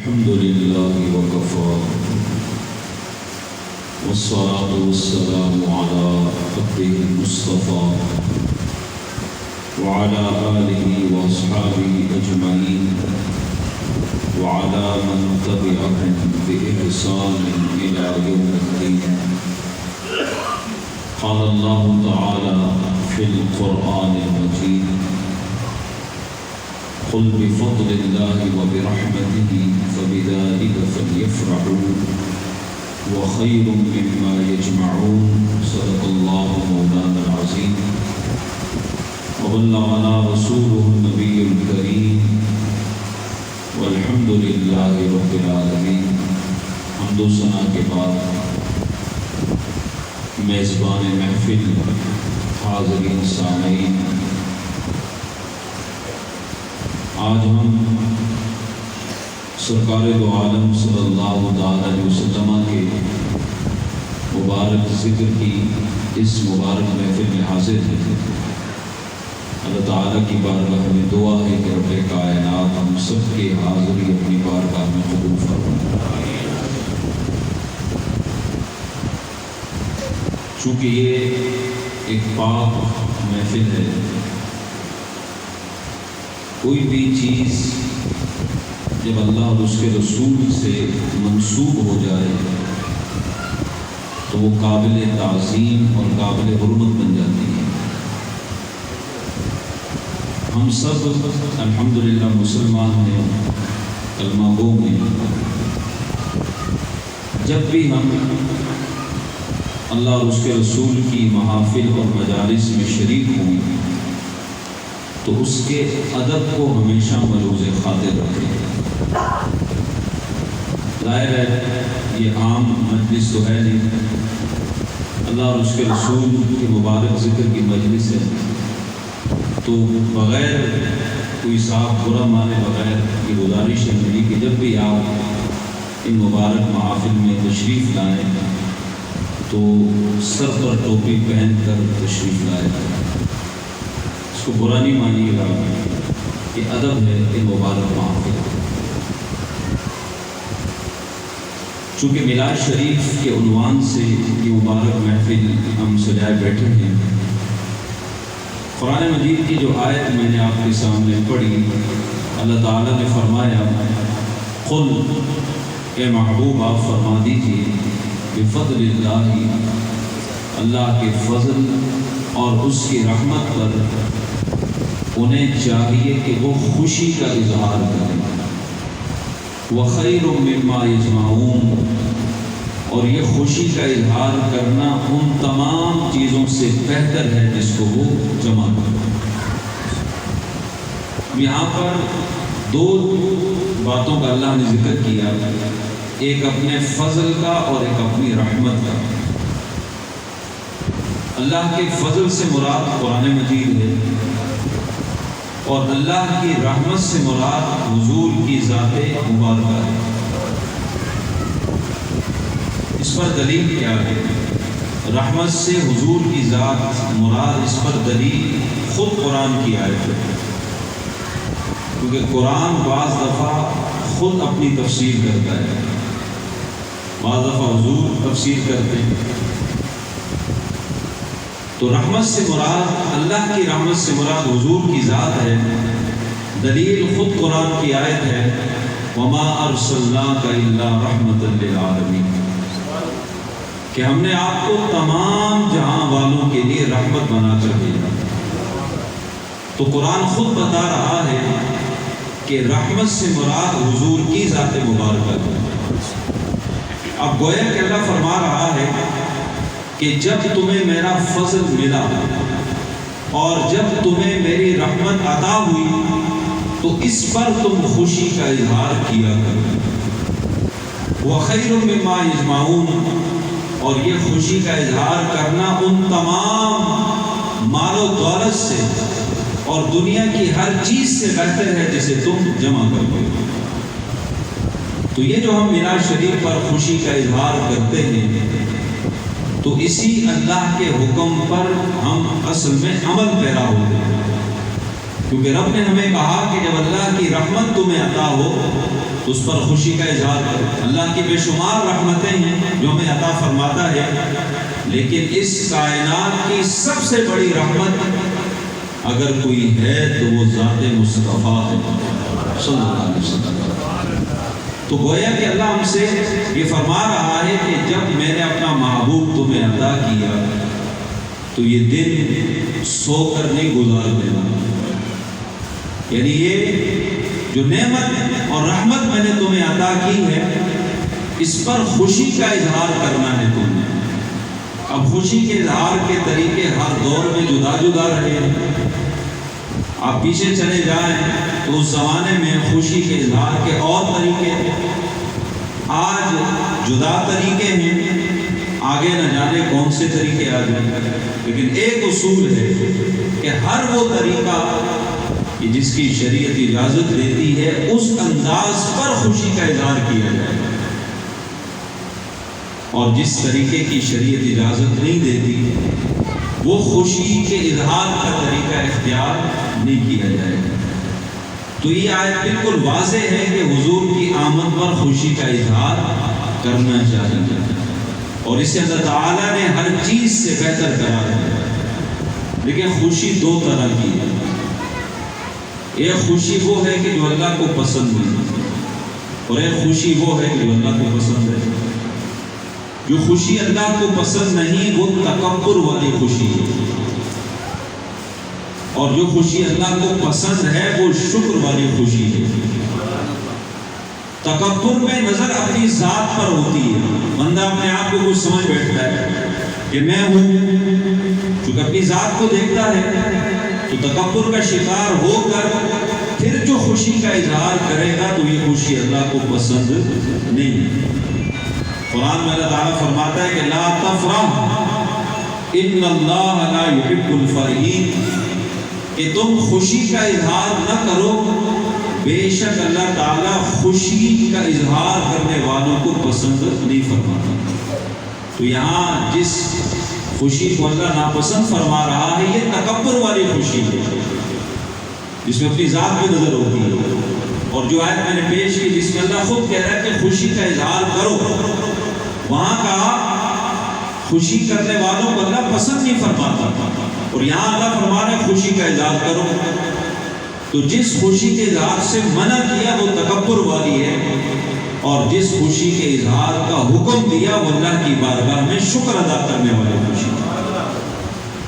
الحمد لله وكفى والصلاة والسلام على عبده المصطفى وعلى آله وأصحابه أجمعين وعلى من تبعهم بإحسان إلى يوم الدين. قال الله تعالى في القرآن المجيد: قل بفضل الله وبرحمته فبذلك فليفرحوا وخير مما يجمعون. صدق الله مولانا العظيم وبلغنا رسوله النبي الكريم والحمد لله رب العالمين. حمد و ثنا کے بعد میزبان محفل، حاضرین سامعین، آج ہم سرکار دو عالم صلی اللہ علیہ وسلم کے مبارک ذکر کی اس مبارک محفل میں حاضر ہیں. اللہ تعالیٰ کی بارگاہ میں دعا ہے کہ رب کائنات ہم سب کے حاضری اپنی بارگاہ میں قبول فرمائے. چونکہ یہ ایک پاک محفل ہے، کوئی بھی چیز جب اللہ اور اس کے رسول سے منسوب ہو جائے تو وہ قابل تعظیم اور قابل حرمت بن جاتی ہے. ہم سب الحمدللہ مسلمان ہیں، کلمہ گو ہیں. جب بھی ہم اللہ اور اس کے رسول کی محافل اور مجالس میں شریک ہوں تو اس کے ادب کو ہمیشہ ملوز خاطر رکھیں. ظاہر ہے یہ عام مجلس تو ہے نہیں، اللہ اور اس کے رسول کی مبارک ذکر کی مجلس ہے، تو بغیر کوئی صاحب برا مانے بغیر یہ گزارش ہے میری کہ جب بھی آپ ان مبارک محافل میں تشریف لائیں تو سر پر ٹوپی پہن کر تشریف لائیں. اس کو برا نہیں مانیے گا، یہ ادب ہے یہ مبارک محافل. چونکہ میلاد شریف کے عنوان سے یہ مبارک محفل ہم سجائے بیٹھے ہیں. قرآن مجید کی جو آیت میں نے آپ کے سامنے پڑھی، اللہ تعالیٰ نے فرمایا: قل، اے محبوب آپ فرما دیجیے، بفضل اللہ، اللہ کے فضل اور اس کی رحمت پر انہیں چاہیے کہ وہ خوشی کا اظہار کریں. وخیر مما یجمعون، اور یہ خوشی کا اظہار کرنا ان تمام چیزوں سے بہتر ہے جس کو وہ جمع کریں. یہاں پر دو باتوں کا اللہ نے ذکر کیا، ایک اپنے فضل کا اور ایک اپنی رحمت کا. اللہ کے فضل سے مراد قرآن مجید ہے، اور اللہ کی رحمت سے مراد حضور کی ذات مبارکہ ہے. اس پر دلیل کیا ہے؟ رحمت سے حضور کی ذات مراد، اس پر دلیل خود قرآن کی آیت ہے، کیونکہ قرآن بعض دفعہ خود اپنی تفسیر کرتا ہے، بعض دفعہ حضور تفسیر کرتے ہیں. تو رحمت سے مراد، اللہ کی رحمت سے مراد حضور کی ذات ہے. دلیل خود قرآن کی آیت ہے: وَمَا أَرْسَلْنَاكَ إِلَّا رَحْمَةً لِلْعَالَمِينَ، کہ ہم نے آپ کو تمام جہاں والوں کے لیے رحمت بنا کر بھیجا. تو قرآن خود بتا رہا ہے کہ رحمت سے مراد حضور کی ذات مبارکہ ہے. اب گویا کہ اللہ فرما رہا ہے کہ جب تمہیں میرا فضل ملا اور جب تمہیں میری رحمت عطا ہوئی تو اس پر تم خوشی کا اظہار کیا کرو. وَخَيْرٌ مِّمَّا يَجْمَعُونَ، اور یہ خوشی کا اظہار کرنا ان تمام مال و دولت سے اور دنیا کی ہر چیز سے بہتر ہے جسے تم جمع کرو. تو یہ جو ہم میلاد شریف پر خوشی کا اظہار کرتے ہیں تو اسی اللہ کے حکم پر ہم اصل میں عمل پیرا ہوتے ہیں. کیونکہ رب نے ہمیں کہا کہ جب اللہ کی رحمت تمہیں عطا ہو تو اس پر خوشی کا اظہار کرو۔ اللہ کی بے شمار رحمتیں ہیں جو ہمیں عطا فرماتا ہے، لیکن اس کائنات کی سب سے بڑی رحمت اگر کوئی ہے تو وہ ذات مصطفیٰ ہے صلی اللہ علیہ وسلم۔ تو گویا کہ اللہ ہم سے یہ فرما رہا ہے کہ جب میں نے اپنا محبوب تمہیں عطا کیا تو یہ دن سو کر نہیں گزار دینا، یعنی یہ جو نعمت اور رحمت میں نے تمہیں عطا کی ہے اس پر خوشی کا اظہار کرنا ہے تم نے۔ اب خوشی کے اظہار کے طریقے ہر دور میں جدا جدا رہے ہیں۔ آپ پیچھے چلے جائیں تو اس زمانے میں خوشی کے اظہار کے اور طریقے تھے، آج جدا طریقے ہیں، آگے نہ جانے کون سے طریقے آ جائیں، لیکن ایک اصول ہے کہ ہر وہ طریقہ جس کی شریعت اجازت دیتی ہے اس انداز پر خوشی کا اظہار کیا جائے، اور جس طریقے کی شریعت اجازت نہیں دیتی وہ خوشی کے اظہار کا طریقہ اختیار نہیں کیا جائے۔ تو یہ آیت بالکل واضح ہے کہ حضور کی آمد پر خوشی کا اظہار کرنا چاہیے، اور اسے اللہ تعالیٰ نے ہر چیز سے بہتر قرار دیا۔ لیکن خوشی دو طرح کی ہے، ایک خوشی وہ ہے کہ جو اللہ کو پسند ہے، اور ایک خوشی وہ ہے کہ جو اللہ کو پسند ہے۔ جو خوشی اللہ کو پسند نہیں وہ تکبر والی خوشی ہے، اور جو خوشی اللہ کو پسند ہے وہ شکر والی خوشی ہے۔ تکبر میں نظر اپنی ذات پر ہوتی ہے، بندہ اپنے آپ کو کچھ سمجھ بیٹھتا ہے کہ میں ہوں، چونکہ اپنی ذات کو دیکھتا ہے تو تکبر کا شکار ہو کر پھر جو خوشی کا اظہار کرے گا تو یہ خوشی اللہ کو پسند نہیں ہے۔ قرآن میں اللہ تعالیٰ فرماتا ہے کہ لا تفرح ان اللہ لا يحب الفرحین، کہ تم خوشی کا اظہار نہ کرو، بے شک اللہ تعالیٰ خوشی کا اظہار کرنے والوں کو پسند نہیں فرماتا۔ تو یہاں جس خوشی کو اللہ ناپسند فرما رہا ہے یہ تکبر والی خوشی ہے، جس میں اپنی ذات پہ نظر ہوتی ہے۔ اور جو آیت میں نے پیش کی جس میں اللہ خود کہہ رہا ہے کہ خوشی کا اظہار کرو، وہاں کہا خوشی کرنے والوں کو اللہ پسند نہیں فرماتا، اور یہاں اللہ فرما رہا ہے خوشی کا اظہار کرو۔ تو جس خوشی کے اظہار سے منع کیا وہ تکبر والی ہے، اور جس خوشی کے اظہار کا حکم دیا وہ اللہ کی بارگاہ میں شکر ادا کرنے والی خوشی۔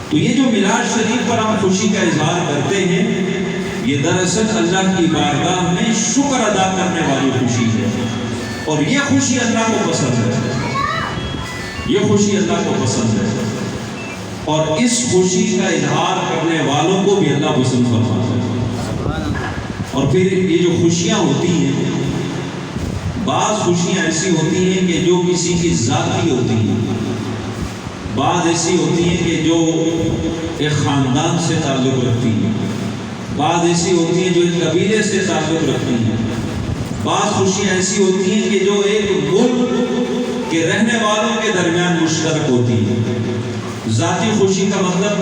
تو یہ جو میلاد شریف پر ہم خوشی کا اظہار کرتے ہیں یہ دراصل اللہ کی بارگاہ میں شکر ادا کرنے والی خوشی ہے، اور یہ خوشی اللہ کو پسند ہے، یہ خوشی اللہ کو پسند ہے، اور اس خوشی کا اظہار کرنے والوں کو بھی اللہ پسند فرماتا ہے۔ اور پھر یہ جو خوشیاں ہوتی ہیں، بعض خوشیاں ایسی ہوتی ہیں کہ جو کسی کی ذاتی ہوتی ہیں، بعض ایسی ہوتی ہیں کہ جو ایک خاندان سے تعلق رکھتی ہیں، بعض ایسی ہوتی ہیں جو ایک قبیلے سے تعلق رکھتی ہیں، بعض خوشیاں ایسی ہوتی ہیں کہ جو ایک ملک کے رہنے والوں کے درمیان مشترک ہوتی ہیں۔ ذاتی خوشی کا مطلب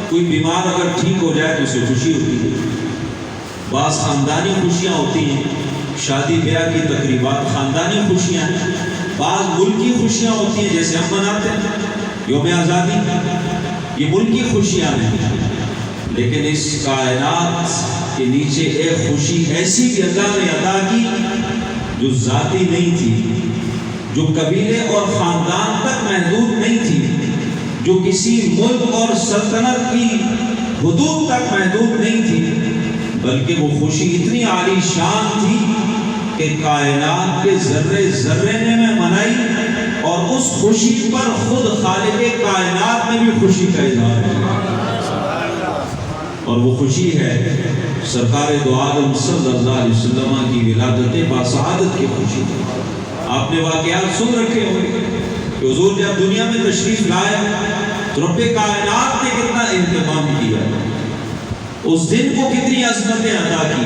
کوئی بیمار اگر ٹھیک ہو جائے تو اسے خوشی ہوتی ہے۔ بعض خاندانی خوشیاں ہوتی ہیں، شادی بیاہ کی تقریبات خاندانی خوشیاں ہیں، بعض ملکی خوشیاں ہوتی ہیں جیسے ہم مناتے ہیں یوم آزادی، یہ ملکی خوشیاں ہیں۔ لیکن اس کائنات کے نیچے ایک خوشی ایسی بھی اللہ نے عطا کی جو ذاتی نہیں تھی، جو قبیلے اور خاندان تک محدود نہیں تھی، جو کسی ملک اور سلطنت کی حدود تک محدود نہیں تھی، بلکہ وہ خوشی اتنی عالی شان تھی کہ کائنات کے ذرے ذرے نے میں منائی، اور اس خوشی پر خود خالق کائنات نے بھی خوشی کا اظہار کیا، اور وہ خوشی ہے سرکار دو عالم صلی اللہ علیہ وسلم کی ولادت باسعادت کی خوشی۔ آپ نے واقعات سن رکھے ہوں کہ حضور جب دنیا میں تشریف لائے تو رب کائنات نے کتنا اہتمام کیا، اس دن کو کتنی عظمتیں عطا کی،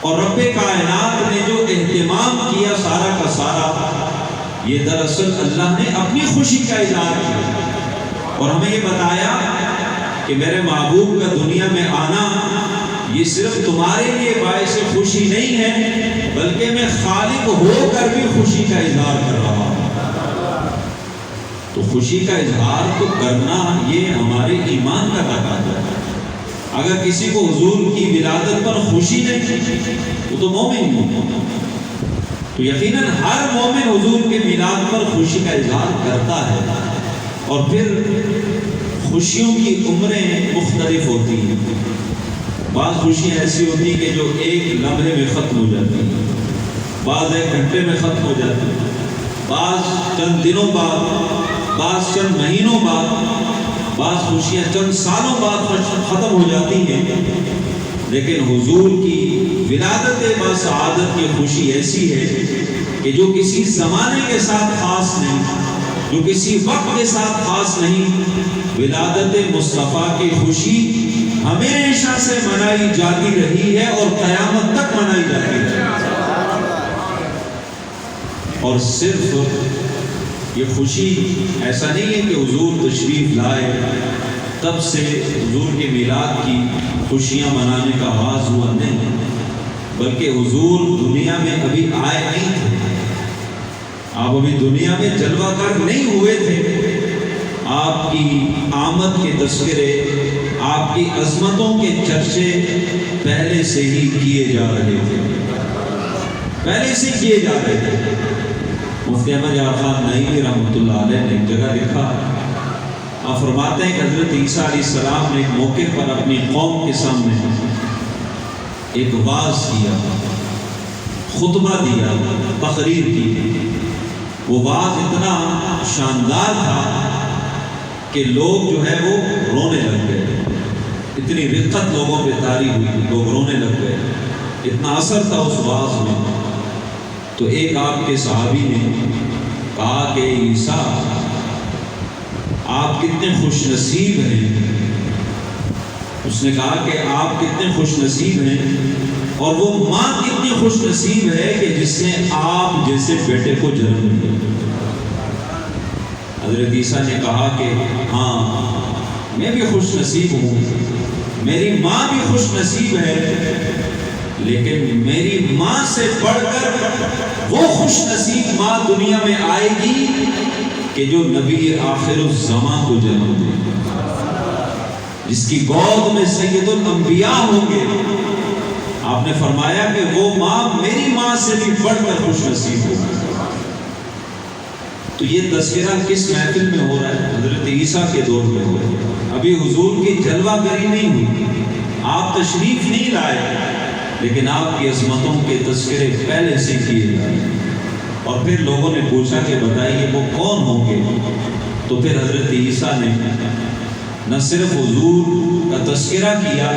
اور رب کائنات نے جو اہتمام کیا سارا کا سارا یہ دراصل اللہ نے اپنی خوشی کا اظہار کیا، اور ہمیں یہ بتایا کہ میرے محبوب کا دنیا میں آنا یہ صرف تمہارے لیے باعث خوشی نہیں ہے بلکہ میں خالق ہو کر بھی خوشی کا اظہار کر رہا ہوں۔ تو خوشی کا اظہار تو کرنا یہ ہمارے ایمان کا تقاضا ہے۔ اگر کسی کو حضور کی ولادت پر خوشی نہیں وہ تو مومن نہیں، تو یقیناً ہر مومن حضور کے میلاد پر خوشی کا اظہار کرتا ہے۔ اور پھر خوشیوں کی عمریں مختلف ہوتی ہیں۔ بعض خوشیاں ایسی ہوتی ہیں کہ جو ایک لمحے میں ختم ہو جاتی ہیں، بعض ایک گھنٹے میں ختم ہو جاتی ہیں، بعض چند دنوں بعد، بعض چند مہینوں بعد، بعض خوشیاں چند سالوں بعد ختم ہو جاتی ہیں۔ لیکن حضور کی ولادت بسعادت کی خوشی ایسی ہے کہ جو کسی زمانے کے ساتھ خاص نہیں، جو کسی وقت کے ساتھ خاص نہیں۔ ولادت مصطفیٰ کی خوشی ہمیشہ سے منائی جاتی رہی ہے اور قیامت تک منائی جاتی ہے۔ اور صرف یہ خوشی ایسا نہیں ہے کہ حضور تشریف لائے تب سے حضور کے میلاد کی خوشیاں منانے کا آغاز ہوا، نہیں، بلکہ حضور دنیا میں ابھی آئے نہیں تھے، آپ ابھی دنیا میں جلوہ گر نہیں ہوئے تھے۔ آپ کی آمد کے تذکرے، آپ کی عظمتوں کے چرچے پہلے سے ہی کیے جا رہے تھے، پہلے سے کیے جا رہے تھے۔ مفتی احمد یار خان نعیمی رحمۃ اللہ علیہ نے ایک جگہ لکھا، آپ فرماتے ہیں کہ حضرت عیسیٰ علیہ السلام نے ایک موقع پر اپنی قوم کے سامنے ایک واعظ کیا، خطبہ دیا، تقریر کی۔ وہ واعظ اتنا شاندار تھا کہ لوگ جو ہے وہ رونے لگ گئے، اتنی رقت لوگوں پہ طاری ہوئی، لوگ رونے لگ گئے، اتنا اثر تھا اس واعظ میں۔ تو ایک آپ کے صحابی نے کہا کہ عیسیٰ آپ کتنے خوش نصیب ہیں۔ اس نے کہا کہ آپ کتنے خوش نصیب ہیں، اور وہ ماں کتنی خوش نصیب ہے کہ جس نے آپ جیسے بیٹے کو جنم دیا۔ حضرت عیسیٰ نے کہا کہ ہاں میں بھی خوش نصیب ہوں، میری ماں بھی خوش نصیب ہے، لیکن میری ماں سے بڑھ کر وہ خوش نصیب ماں دنیا میں آئے گی کہ جو نبی آخر الزمان کو جنم دے، جس کی گود میں سید الانبیاء ہوں گے۔ آپ نے فرمایا کہ وہ ماں میری ماں سے بھی بڑھ کر خوش نصیب ہوگی۔ تو یہ تذکرہ کس محفل میں ہو رہا ہے؟ حضرت عیسیٰ کے دور میں ہو رہا ہے۔ ابھی حضور کی جلوہ گری نہیں ہوئی، آپ تشریف نہیں لائے، لیکن آپ کی عظمتوں کے تذکرے پہلے سے کیے جا رہے ہیں۔ اور پھر لوگوں نے پوچھا کہ بتائیے وہ کون ہوں گے؟ تو پھر حضرت عیسیٰ نے نہ صرف حضور کا تذکرہ کیا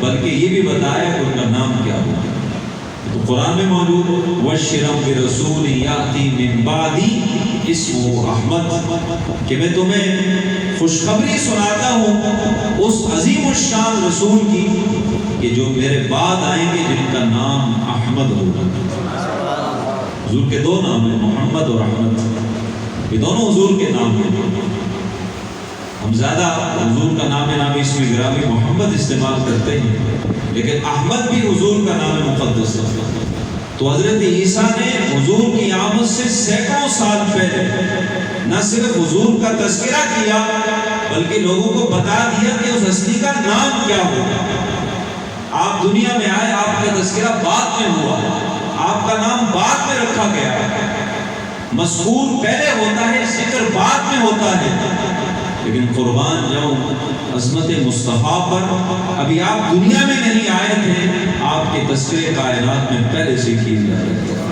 بلکہ یہ بھی بتایا کہ ان کا نام کیا ہوگا۔ تو قرآن میں موجود وَبَشِّرْ بِرَسُولٍ يَأْتِي مِن بَعْدِي اسمہ احمد، کہ میں تمہیں خوشخبری سناتا ہوں اس عظیم الشان رسول کی کہ جو میرے بعد آئیں گے، جن کا نام احمد ہوگا۔ حضور کے دو نام ہیں، محمد اور احمد، یہ دونوں حضور کے نام ہیں۔ ہم زیادہ حضور کا نام اسم گرامی محمد استعمال کرتے ہیں، لیکن احمد بھی حضور کا نام مقدس ہے۔ تو حضرت عیسیٰ نے حضور کی آمد سے سینکڑوں سال پہلے نہ صرف حضور کا تذکرہ کیا بلکہ لوگوں کو بتا دیا کہ اس ہستی کا نام کیا ہوگا۔ آپ دنیا میں آئے، آپ کا تذکرہ بعد میں ہوا، آپ کا نام بعد میں رکھا گیا، مذکور پہلے ہوتا ہے، ذکر بعد میں ہوتا ہے، لیکن قربان جاؤں عظمت مصطفیٰ پر ابھی آپ دنیا میں نہیں آئے تھے، آپ کے تذکرے کائنات میں پہلے سے کیے جا رہے تھے۔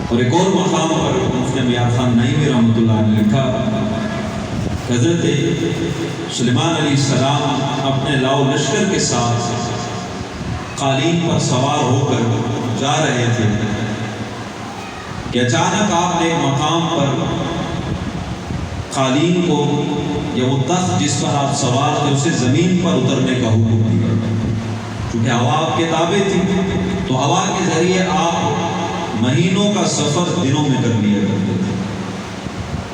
اور ایک اور مقام پر مفتی احمد خان نعیمی رحمۃ اللہ نے لکھا، حضرت سلیمان علیہ السلام اپنے لاؤ لشکر کے ساتھ قالین پر سوار ہو کر جا رہے تھے کہ اچانک آپ نے ایک مقام پر قالین کو یا وہ تخت جس پر آپ سوار تھے اسے زمین پر اترنے کا حکم دیا، کیونکہ ہوا آپ کے تابع تھی، تو ہوا کے ذریعے آپ مہینوں کا سفر دنوں میں کر لیا کرتے تھے۔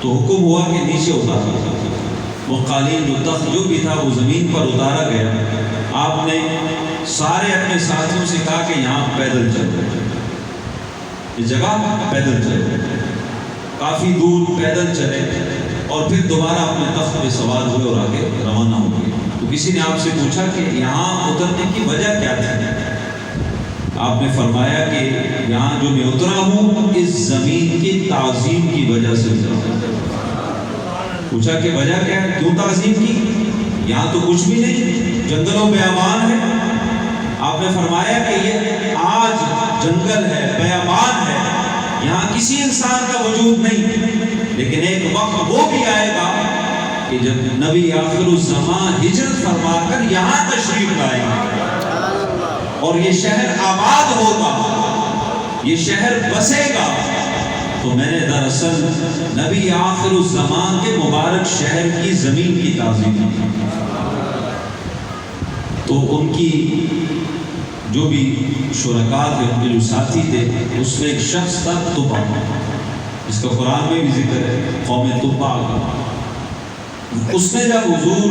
تو حکم ہوا کہ نیچے اتارا، وہ قالین جو تخت جو بھی تھا وہ زمین پر اتارا گیا، آپ نے سارے اپنے ساتھیوں سے کہا کہ یہاں پیدل چلو، یہ جگہ پیدل چلو، کافی دور پیدل چلے اور پھر دوبارہ اپنے تخت پہ سوار ہوئے اور آگے روانہ ہو گئے۔ تو کسی نے آپ سے پوچھا کہ یہاں اترنے کی وجہ کیا تھی؟ آپ نے فرمایا کہ یہاں جو میں اترا ہوں اس زمین کی تعظیم کی وجہ سے اترا ہوں۔ پوچھا کہ وجہ کیا ہے، کیوں تعظیم کی؟ یہاں تو کچھ بھی نہیں، جنگل و بیابان ہے۔ آپ نے فرمایا کہ یہ آج جنگل ہے، بیابان ہے، یہاں کسی انسان کا وجود نہیں، لیکن ایک وقت وہ بھی آئے گا کہ جب نبی آخر الزمان ہجرت فرما کر یہاں تشریف لائیں گے اور یہ شہر آباد ہوگا، یہ شہر بسے گا۔ تو میں نے دراصل نبی آخر الزمان کے مبارک شہر کی زمین کی تعظیم کی۔ تو ان کی جو بھی شرکاء تھے، ان کے جو ساتھی تھے، اس میں ایک شخص تھا تبع، اس کا قرآن میں بھی ذکر ہے، قوم تبع کا۔ اس نے جب حضور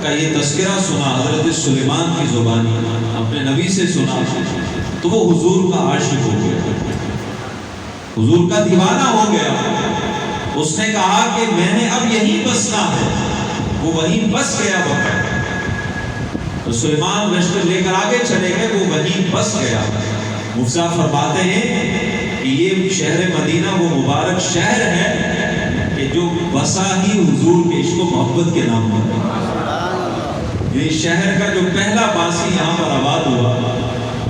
کا یہ تذکرہ سنا، حضرت سلیمان کی زبانی اپنے نبی سے سنا، تو وہ حضور کا عاشق ہو گیا، حضور کا دیوانہ ہو گیا۔ اس نے کہا کہ میں نے اب یہیں بسنا ہے، وہ وہیں بس گیا وقت۔ تو سلیمان لشکر لے کر آگے چلے گئے، وہ وہیں بس گیا۔ مفتی صاحب فرماتے ہیں کہ یہ شہر مدینہ وہ مبارک شہر ہے کہ جو بسا ہی حضور کے عشق و محبت کے نام پر۔ یہ شہر کا جو پہلا باسی یہاں پر آباد ہوا،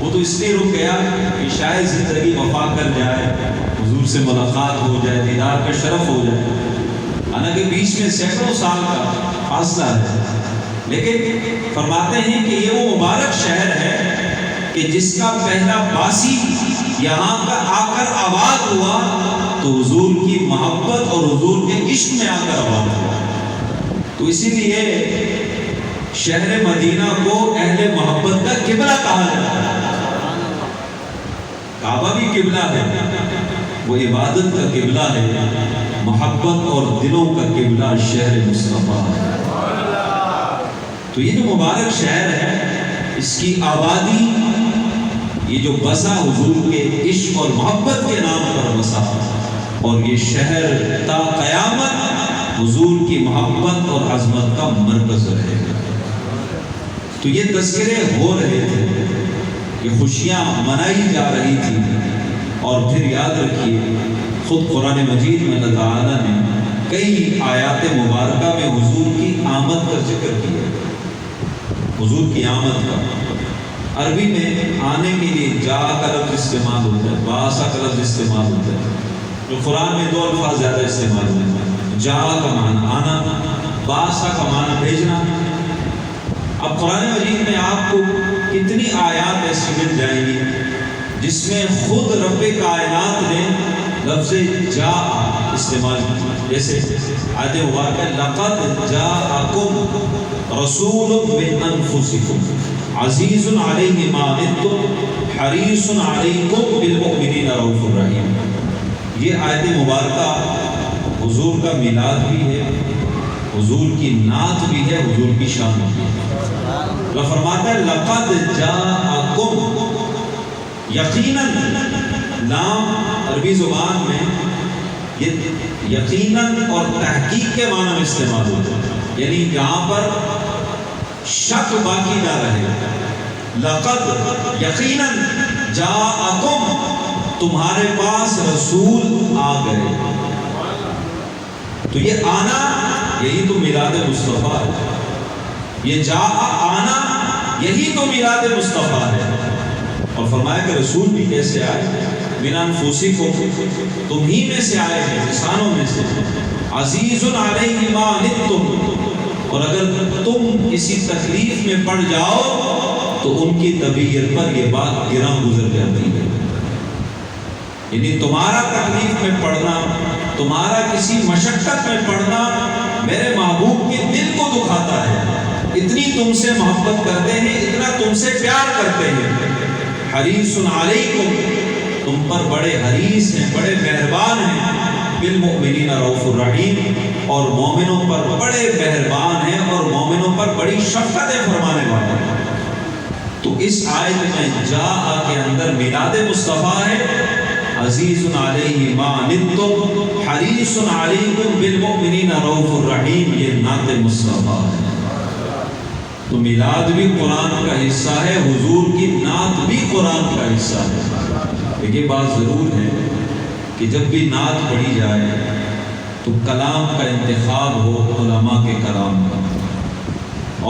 وہ تو اس لیے رک گیا کہ شاید زندگی وفا کر جائے، حضور سے ملاقات ہو جائے، دیدار کا شرف ہو جائے، حالانکہ بیچ میں سینکڑوں سال کا فاصلہ ہے، لیکن فرماتے ہیں کہ یہ وہ مبارک شہر ہے کہ جس کا پہلا باسی یہاں کا آ کر آباد ہوا تو حضور کی محبت اور حضور کے عشق میں آ کر آباد ہوا۔ تو اسی لیے شہر مدینہ کو اہل محبت کا قبلہ کہا جاتا ہے۔ کعبہ بھی قبلہ ہے، وہ عبادت کا قبلہ ہے، محبت اور دلوں کا قبلہ شہر مصطفیٰ ہے۔ تو یہ جو مبارک شہر ہے، اس کی آبادی، یہ جو بسا حضور کے عشق اور محبت کے نام پر بسا، اور یہ شہر تا قیامت حضور کی محبت اور عظمت کا مرکز رہے گا۔ تو یہ تذکرے ہو رہے تھے، یہ خوشیاں منائی جا رہی تھی، اور پھر یاد رکھیے خود قرآن مجید میں اللہ تعالیٰ نے کئی آیات مبارکہ میں حضور کی آمد کا ذکر کیا، حضور کی آمد کا۔ عربی میں آنے کے لیے جا کا لفظ استعمال ہوتا ہے، باسا کا لفظ استعمال ہوتا ہے، جو قرآن میں دو الفاظ زیادہ استعمال ہوتے ہیں، جا کا معنی آنا، باسا کا معنی بھیجنا۔ اب قرآن مجید میں آپ کو کتنی آیات ایسی مل جائیں گی جس میں خود رب کائنات نے لفظ جا استعمال کیا، جیسے آیت مبارکہ لقد جاءکم رسول من انفسکم عزیز علیہ ما عنتم حریص علیکم بالمؤمنین رؤوف الرحیم۔ یہ آیت مبارکہ حضور کا میلاد بھی ہے، حضور کی نعت بھی ہے، حضور کی شان بھی ہے۔ اللہ فرماتا ہے لقد جاءکم، یقیناً، لام عربی زبان میں یہ یقیناً اور تحقیق کے معنی میں استعمال ہوتا ہے، یعنی یہاں پر شک باقی نہ رہے۔ لقد یقیناً جاءکم، تمہارے پاس رسول آ گئے۔ تو یہ آنا، یہی تو میلاد مصطفیٰ ہے، یہ جا آنا یہی تو میلاد مصطفیٰ ہے۔ اور فرمایا کہ رسول بھی کیسے آئے، من انفسکم، تم ہی میں سے آئے ہیں، انسانوں میں سے، عزیز علیہ ما عنتم، اور اگر تم کسی تکلیف میں پڑ جاؤ تو ان کی طبیعت پر یہ بات گراں گزر جاتی ہے، یعنی تمہارا تکلیف میں پڑنا، تمہارا کسی مشقت میں پڑنا میرے محبوب کے دل کو دکھاتا ہے، اتنی تم سے محبت کرتے ہیں، اتنا تم سے پیار کرتے ہیں۔ حریص علیکم، تم پر بڑے حریص ہیں، بڑے مہربان ہیں، بالمؤمنین رؤوف الرحیم، اور مومنوں پر بڑے مہربان ہیں اور مومنوں پر بڑی شفقتیں فرمانے والے ہیں۔ اس آیت میں جاء کے اندر میلاد مصطفیٰ ہے، عزیز علیہ ما عنتم حریص علیکم بالمؤمنین رؤوف الرحیم، یہ نعت مصطفیٰ ہے۔ تو میلاد بھی قرآن کا حصہ ہے، حضور کی نعت بھی قرآن کا حصہ ہے۔ لیکن یہ بات ضرور ہے کہ جب بھی نعت پڑھی جائے تو کلام کا انتخاب ہو علماء کے کلام کا،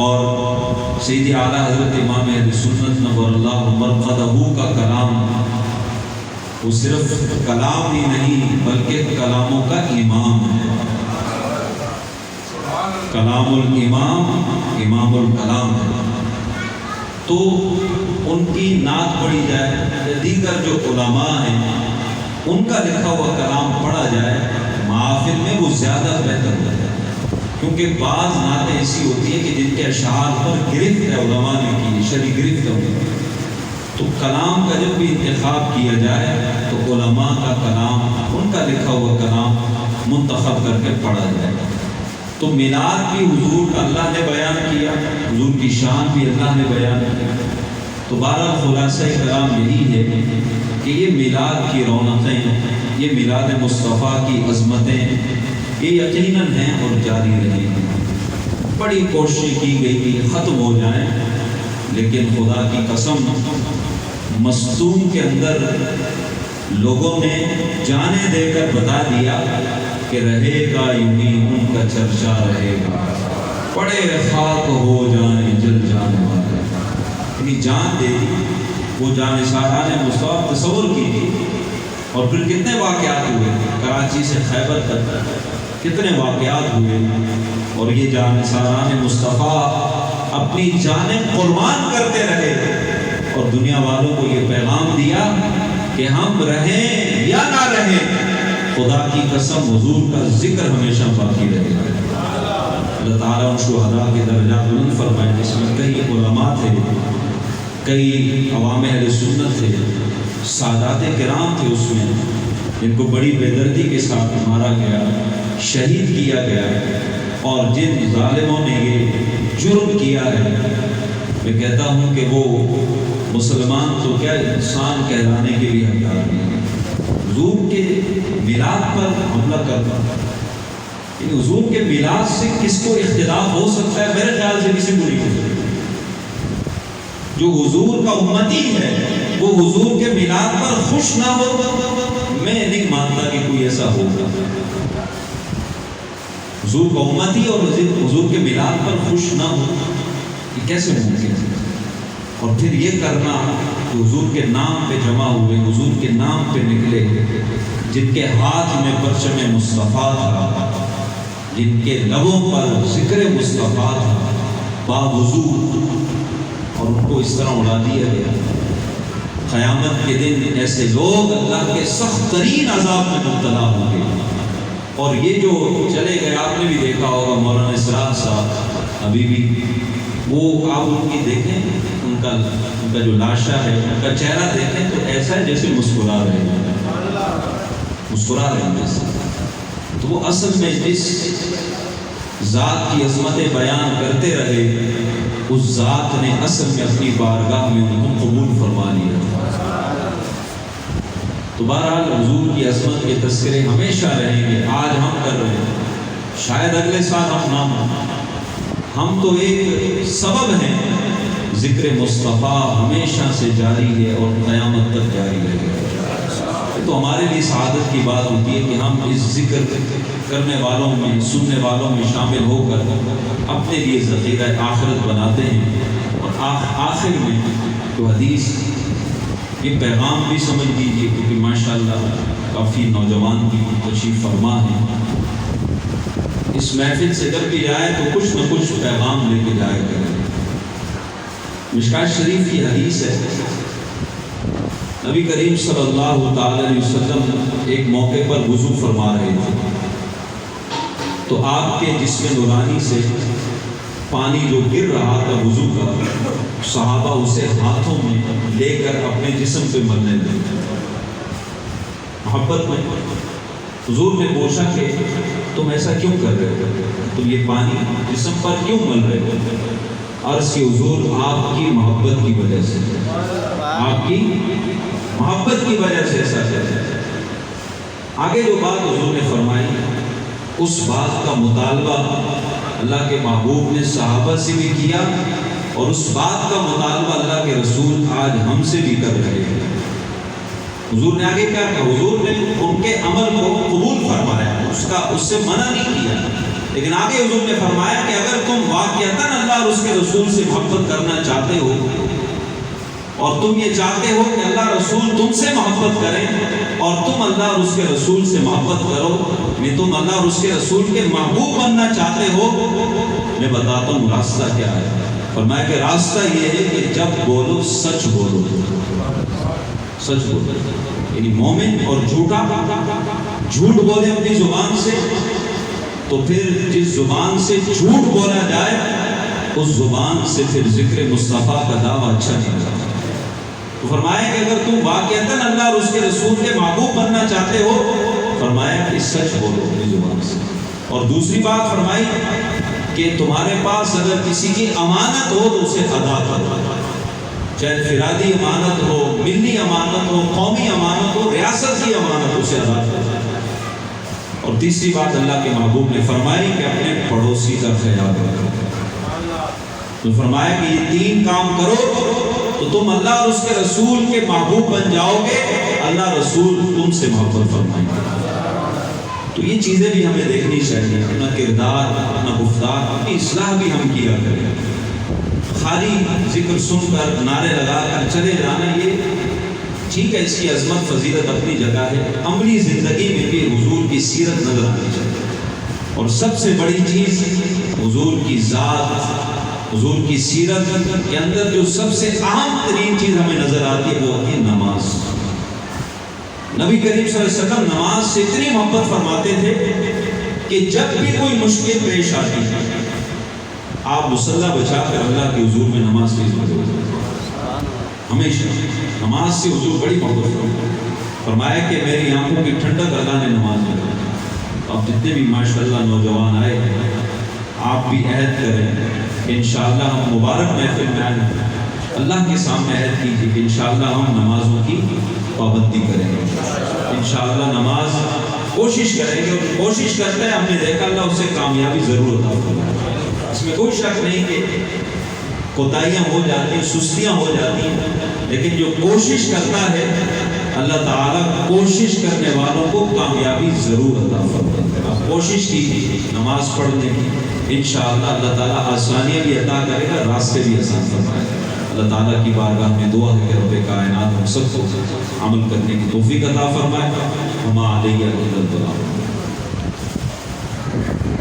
اور سیدی اعلیٰ حضرت امام اہل سنت نور اللہ مرقدہ کا کلام وہ صرف کلام ہی نہیں بلکہ کلاموں کا امام ہے۔ کلام الامام امام الکلام ہے، تو ان کی نعت پڑھی جائے، دیگر جو علماء ہیں ان کا لکھا ہوا کلام پڑھا جائے محافل میں، وہ زیادہ بہتر ہے۔ کیونکہ بعض نعتیں ایسی ہوتی ہیں کہ جن کے اشعار پر گرفت ہے علماء نے کی، شرعی گرفت ہے، تو کلام کا جب بھی انتخاب کیا جائے تو علماء کا کلام، ان کا لکھا ہوا کلام منتخب کر کے پڑھا جائے۔ تو میلاد بھی حضور کا اللہ نے بیان کیا، حضور کی شان بھی اللہ نے بیان کیا۔ تو بہرحال خلاصہ کلام یہی ہے کہ یہ میلاد کی رونقیں، یہ میلاد مصطفیٰ کی عظمتیں، یہ یقیناً ہیں اور جاری رہیں گی۔ بڑی کوشش کی گئی کہ ختم ہو جائیں، لیکن خدا کی قسم مصدوم کے اندر لوگوں نے جانیں دے کر بتا دیا کہ رہے گا یوں ہی ان کا چرچا رہے گا، پڑے خاک ہو جائیں جل جانے والے، یعنی جان دے دی۔ وہ جان سارا نے مصطفیٰ تصور کی تھی، اور پھر کتنے واقعات ہوئے، کراچی سے خیبر تک کتنے واقعات ہوئے، اور یہ جان سارا نے مصطفیٰ اپنی جانیں قربان کرتے رہے، اور دنیا والوں کو یہ پیغام دیا کہ ہم رہیں یا نہ رہیں، خدا کی قسم حضور کا ذکر ہمیشہ باقی رہے گا۔ اللہ تعالیٰ ان شہداء کے درجات بلند فرمائے، جس میں کئی علماء تھے، کئی عوام اہل سنت تھے، سادات کرام تھے اس میں، جن کو بڑی بے دردی کے ساتھ مارا گیا، شہید کیا گیا، اور جن ظالموں نے یہ جرم کیا ہے، میں کہتا ہوں کہ وہ مسلمان تو کیا انسان کہلانے کے بھی حقدار نہیں ہے۔ حضور کے میلاد پر حملہ کرنا، یعنی حضور کے میلاد سے کس کو اختلاف ہو سکتا ہے؟ میرے خیال سے کسی کو نہیں ہو سکتا۔ جو حضور کا امتی ہے وہ حضور کے میلاد پر خوش نہ ہو، میں نہیں مانتا کہ کوئی ایسا ہوگا۔ حضور کا امتی اور حضور کے میلاد پر خوش نہ ہو، یہ کیسے ممکن ہے؟ اور پھر یہ کرنا کہ حضور کے نام پہ جمع ہوئے، حضور کے نام پہ نکلے، جن کے ہاتھ میں پرچم مصطفیٰ تھا، جن کے لبوں پر ذکر مصطفیٰ تھا، باوضو، اور ان کو اس طرح اڑا دیا گیا۔ قیامت کے دن ایسے لوگ اللہ کے سخت ترین عذاب میں مبتلا ہوں گے۔ اور یہ جو چلے گئے، آپ نے بھی دیکھا ہوگا مولانا اسرار صاحب ابھی بھی، وہ آپ ان کی دیکھیں، ان کا جو لاشا ہے، ان کا چہرہ دیکھیں تو ایسا ہے جیسے مسکرا رہے ہیں، مسکرا رہے ہیں جیسے۔ تو وہ اصل میں جس ذات کی عظمتیں بیان کرتے رہے، اس ذات نے اصل میں اپنی بارگاہ میں ان کو قبول فرما لیا۔ تو بہرحال حضور کی عظمت کے تذکرے ہمیشہ رہیں گے۔ آج ہم کر رہے ہیں، شاید اگلے سال ہم نہ ہوں، ہم تو ایک سبب ہیں۔ ذکر مصطفیٰ ہمیشہ سے جاری ہے اور قیامت تک جاری رہے گا۔ تو ہمارے لیے سعادت کی بات ہوتی ہے کہ ہم اس ذکر کرنے والوں میں، سننے والوں میں شامل ہو کر اپنے لیے ذخیرہ آخرت بناتے ہیں۔ اور آخر میں تو حدیث، یہ پیغام بھی سمجھ لیجیے، کیونکہ ماشاءاللہ کافی نوجوان کی تشریف فرما ہے۔ اس محفل سے جب بھی جائے تو کچھ نہ کچھ پیغام لے کے جائے کریں۔ مشکوٰۃ شریف کی حدیث ہے، نبی کریم صلی اللہ تعالی علیہ وسلم ایک موقع پر وضو فرما رہے تھے، تو آپ کے جسم نورانی سے پانی جو گر رہا تھا وضو کا، صحابہ اسے ہاتھوں میں لے کر اپنے جسم پہ ملنے لگے محبت میں۔ حضور نے پوچھا کہ تم ایسا کیوں کر رہے ہو، تم یہ پانی جسم پر کیوں مل رہے ہو؟ عرض کی حضور آپ کی محبت کی وجہ سے، آپ کی محبت کی وجہ سے ایسا کہتے ہیں۔ آگے جو بات حضور نے فرمائی اس بات کا مطالبہ اللہ کے محبوب نے صحابہ سے بھی کیا، اور اس بات کا مطالبہ اللہ کے رسول آج ہم سے بھی کر رہے ہیں۔ حضور نے آگے کیا کہا؟ حضور نے ان کے عمل کو قبول فرمایا، اس سے منع نہیں کیا، لیکن آگے حضور نے فرمایا کہ اگر تم واقعتاً اللہ اور اس کے رسول سے محبت کرنا چاہتے ہو، اور تم یہ چاہتے ہو کہ اللہ رسول تم سے محبت کریں اور تم اللہ اور اس کے رسول سے محبت کرو، میں تم اللہ اور اس کے رسول کے محبوب بننا چاہتے ہو، میں بتاتا ہوں راستہ کیا ہے۔ فرمایا کہ راستہ یہ ہے کہ جب بولو سچ بولو، سچ بولو، یعنی مومن اور جھوٹا جھوٹ بولے اپنی زبان سے، تو پھر جس زبان سے جھوٹ بولا جائے اس زبان سے پھر ذکر مصطفیٰ کا دعویٰ اچھا نہیں ہوتا۔ تو فرمایا کہ اگر تم واقعتاً اللہ اور اس کے رسول کے محبوب بننا چاہتے ہو، فرمایا کہ سچ بولو اپنی زبان سے۔ اور دوسری بات فرمائی کہ تمہارے پاس اگر کسی کی امانت ہو تو اسے ادا کرو، چاہے انفرادی امانت ہو، ملی امانت ہو، قومی امانت ہو، ریاست کی امانت، اسے ادا کرو۔ اور تیسری بات اللہ کے محبوب نے فرمائی کہ اپنے پڑوسی کا خیال رکھو۔ تو فرمایا کہ یہ تین کام کرو تو تم اللہ اور اس کے رسول کے محبوب بن جاؤ گے، اللہ رسول تم سے محبت فرمائیں گے۔ تو یہ چیزیں بھی ہمیں دیکھنی چاہیے، اپنا کردار، اپنا گفتار، اپنی اصلاح بھی ہم کیا کریں۔ خالی ذکر سن کر، نعرے لگا کر چلے جانا، یہ ٹھیک ہے، اس کی عظمت فضیلت اپنی جگہ ہے، عملی زندگی میں بھی حضور کی سیرت نظر آنی چاہیے۔ اور سب سے بڑی چیز حضور کی ذات، حضور کی سیرت کے اندر جو سب سے اہم ترین چیز ہمیں نظر آتی ہے وہ ہے نماز۔ نبی کریم صلی اللہ علیہ وسلم نماز سے اتنی محبت فرماتے تھے کہ جب بھی کوئی مشکل پیش آتی آپ مصلی بچا کر اللہ کے حضور میں نماز کی ہمیشہ نماز سے حضور بڑی محبت فرمایا کہ میری آنکھوں کی ٹھنڈک اللہ نے نماز میں کی۔ اب جتنے بھی ماشاءاللہ نوجوان آئے آپ بھی عہد کریں کہ انشاءاللہ ہم مبارک محفل میں آئیں، اللہ کے سامنے عہد کیجیے کہ انشاءاللہ ہم نمازوں کی پابندی کریں گے، انشاءاللہ نماز کوشش کریں گے، اور کوشش کرتا ہے ہم نے دیکھا اللہ اس سے کامیابی ضرور عطا فرمائے۔ اس میں کوئی شک نہیں کہ کوتاہیاں ہو جاتی ہیں، سستیاں ہو جاتی ہیں، لیکن جو کوشش کرتا ہے اللہ تعالیٰ کوشش کرنے والوں کو کامیابی ضرور عطا فرمائے۔ آپ کوشش کیجیے نماز پڑھنے کی، انشاءاللہ اللہ تعالیٰ آسانیاں بھی عطا کرے گا، راستے بھی آسان فرمائے گا۔ اللہ تعالیٰ کی بارگاہ میں دعا ہے کہ رب کائنات ہم سب کو عمل کرنے کی توفیق عطا فرمائے۔ وما علیہ الا البلاغ۔